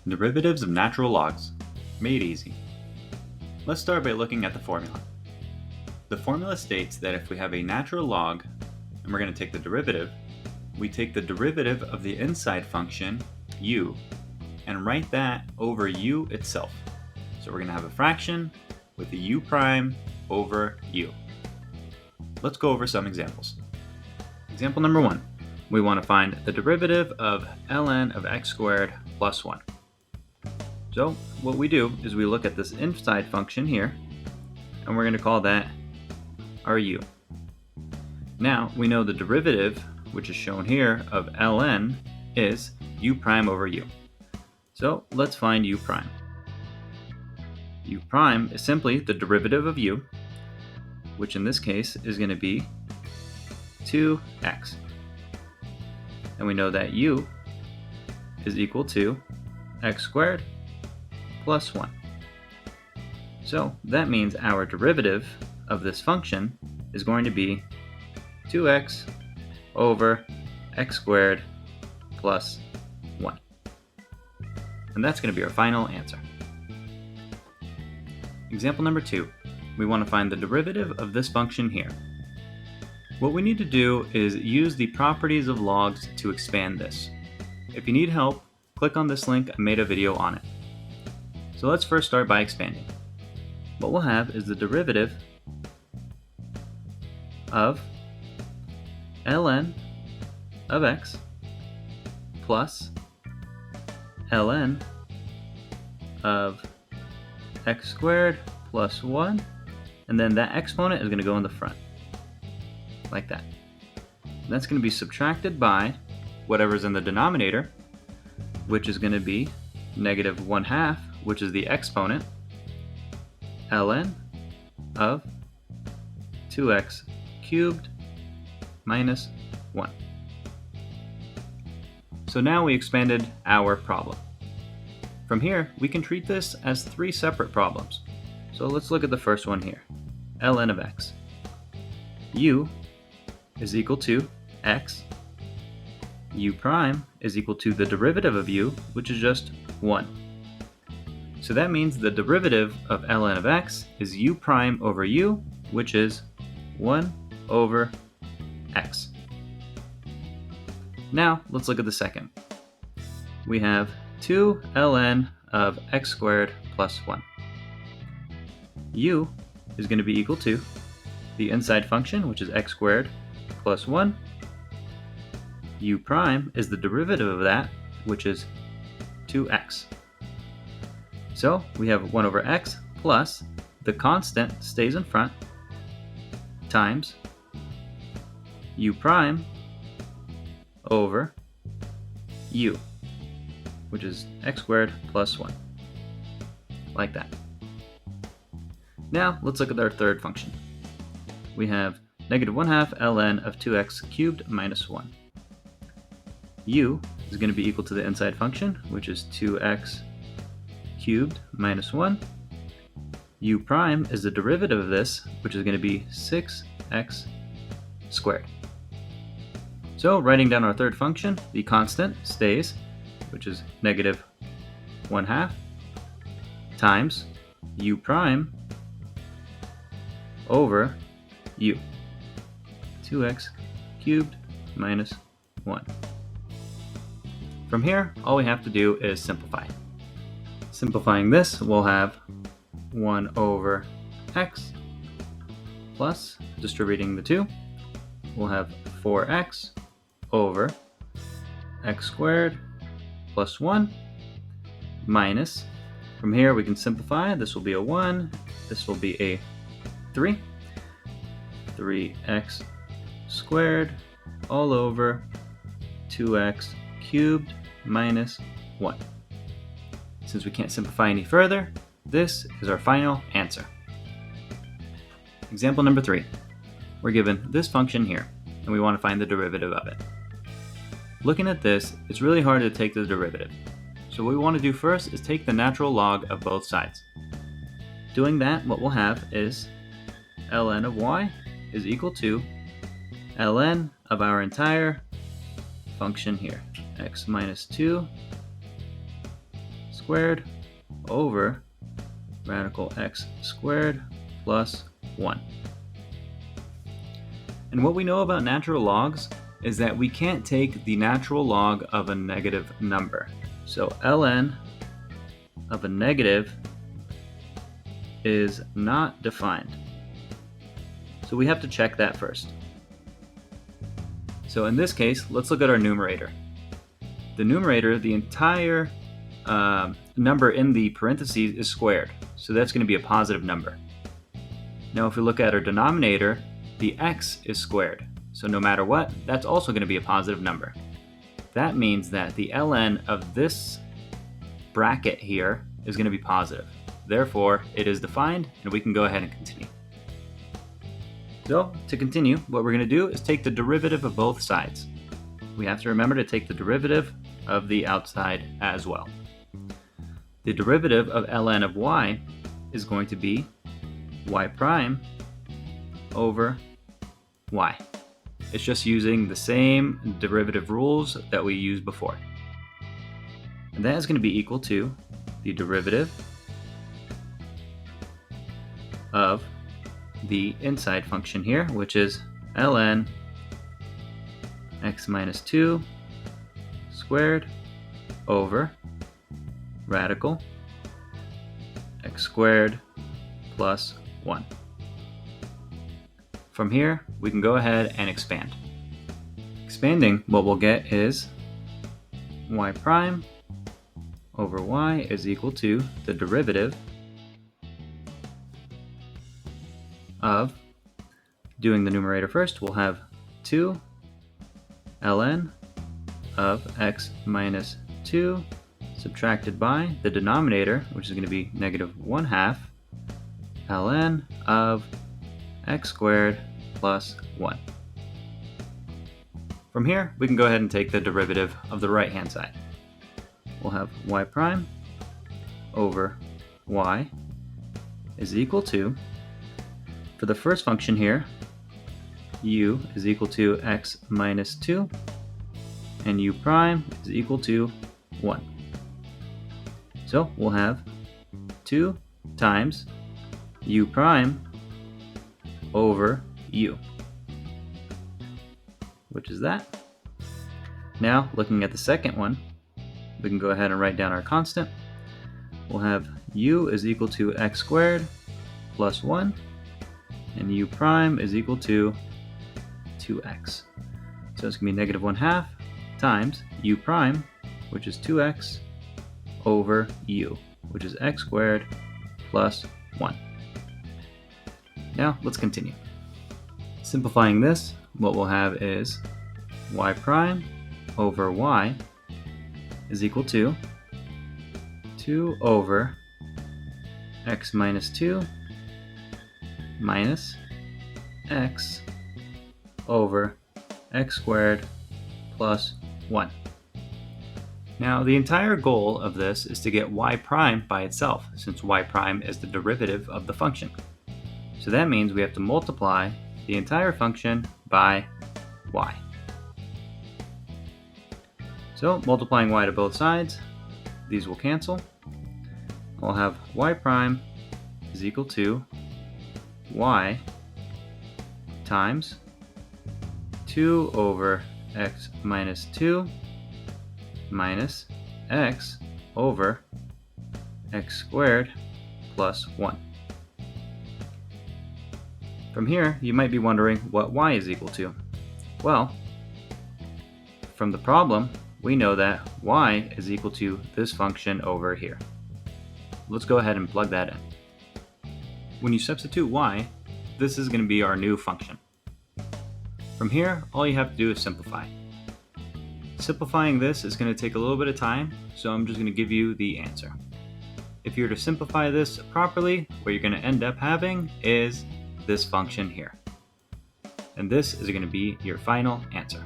Derivatives of natural logs. Made easy. Let's start by looking at the formula. The formula states that if we have a natural log and we're going to take the derivative, we take the derivative of the inside function, u, and write that over u itself. So we're going to have a fraction with the u prime over u. Let's go over some examples. Example number 1. We want to find the derivative of ln of x squared plus 1. So what we do is we look at this inside function here, and we're going to call that our u. Now we know the derivative, which is shown here, of ln is u prime over u. So let's find u prime. U prime is simply the derivative of u, which in this case is going to be 2x. And we know that u is equal to x squared plus 1. So that means our derivative of this function is going to be 2x over x squared plus 1. And that's going to be our final answer. Example number 2. We want to find the derivative of this function here. What we need to do is use the properties of logs to expand this. If you need help, click on this link. I made a video on it. So let's first start by expanding. What we'll have is the derivative of ln of x plus ln of x squared plus 1, and then that exponent is going to go in the front, like that. And that's going to be subtracted by whatever's in the denominator, which is going to be negative 1/2, which is the exponent, ln of 2x cubed minus 1. So now we expanded our problem. From here, we can treat this as 3 separate problems. So let's look at the first one here, ln of x. U is equal to x. U prime is equal to the derivative of u, which is just 1. So that means the derivative of ln of x is u prime over u, which is 1 over x. Now let's look at the second. We have 2 ln of x squared plus 1. U is going to be equal to the inside function, which is x squared plus 1. U prime is the derivative of that, which is 2x. So we have 1 over x plus the constant stays in front times u prime over u, which is x squared plus 1, like that. Now let's look at our third function. We have negative 1/2 ln of 2x cubed minus 1. U is going to be equal to the inside function, which is 2x cubed minus 1. U prime is the derivative of this, which is going to be 6x squared. So writing down our third function, the constant stays, which is negative 1/2 times u prime over u, 2x cubed minus 1. From here, all we have to do is simplify. Simplifying this, we'll have 1 over x plus, distributing the 2, we'll have 4x over x squared plus 1 minus, from here we can simplify, this will be a 1, this will be a 3, 3x squared all over 2x cubed minus 1. Since we can't simplify any further, this is our final answer. Example number 3. We're given this function here, and we want to find the derivative of it. Looking at this, it's really hard to take the derivative. So what we want to do first is take the natural log of both sides. Doing that, what we'll have is ln of y is equal to ln of our entire function here, x minus 2 squared over radical x squared plus 1. And what we know about natural logs is that we can't take the natural log of a negative number. So ln of a negative is not defined. So we have to check that first. So in this case, let's look at our numerator. The numerator, the entire number in the parentheses is squared. So that's going to be a positive number. Now if we look at our denominator, the x is squared. So no matter what, that's also going to be a positive number. That means that the ln of this bracket here is going to be positive. Therefore, it is defined, and we can go ahead and continue. So, to continue, what we're going to do is take the derivative of both sides. We have to remember to take the derivative of the outside as well. The derivative of ln of y is going to be y prime over y. It's just using the same derivative rules that we used before. And that is going to be equal to the derivative of the inside function here, which is ln x minus 2 squared over radical x squared plus 1. From here, we can go ahead and expand. Expanding, what we'll get is y prime over y is equal to the derivative of, doing the numerator first, we'll have 2 ln of x minus 2 subtracted by the denominator, which is going to be negative 1/2 ln of x squared plus 1. From here, we can go ahead and take the derivative of the right-hand side. We'll have y prime over y is equal to, for the first function here, u is equal to x minus 2, and u prime is equal to 1. So we'll have 2 times u prime over u, which is that. Now, looking at the second one, we can go ahead and write down our constant. We'll have u is equal to x squared plus 1, and u prime is equal to 2x. So it's going to be negative 1/2 times u prime, which is 2x, over u, which is x squared plus 1. Now let's continue. Simplifying this, what we'll have is y prime over y is equal to 2 over x minus 2 minus x over x squared plus 1. Now the entire goal of this is to get y prime by itself, since y prime is the derivative of the function. So that means we have to multiply the entire function by y. So multiplying y to both sides, these will cancel. I'll have y prime is equal to y times 2 over x minus 2 minus x over x squared plus 1. From here, you might be wondering what y is equal to. Well, from the problem, we know that y is equal to this function over here. Let's go ahead and plug that in. When you substitute y, this is going to be our new function. From here, all you have to do is simplify. Simplifying this is going to take a little bit of time, so I'm just going to give you the answer. If you're to simplify this properly, what you're going to end up having is this function here. And this is going to be your final answer.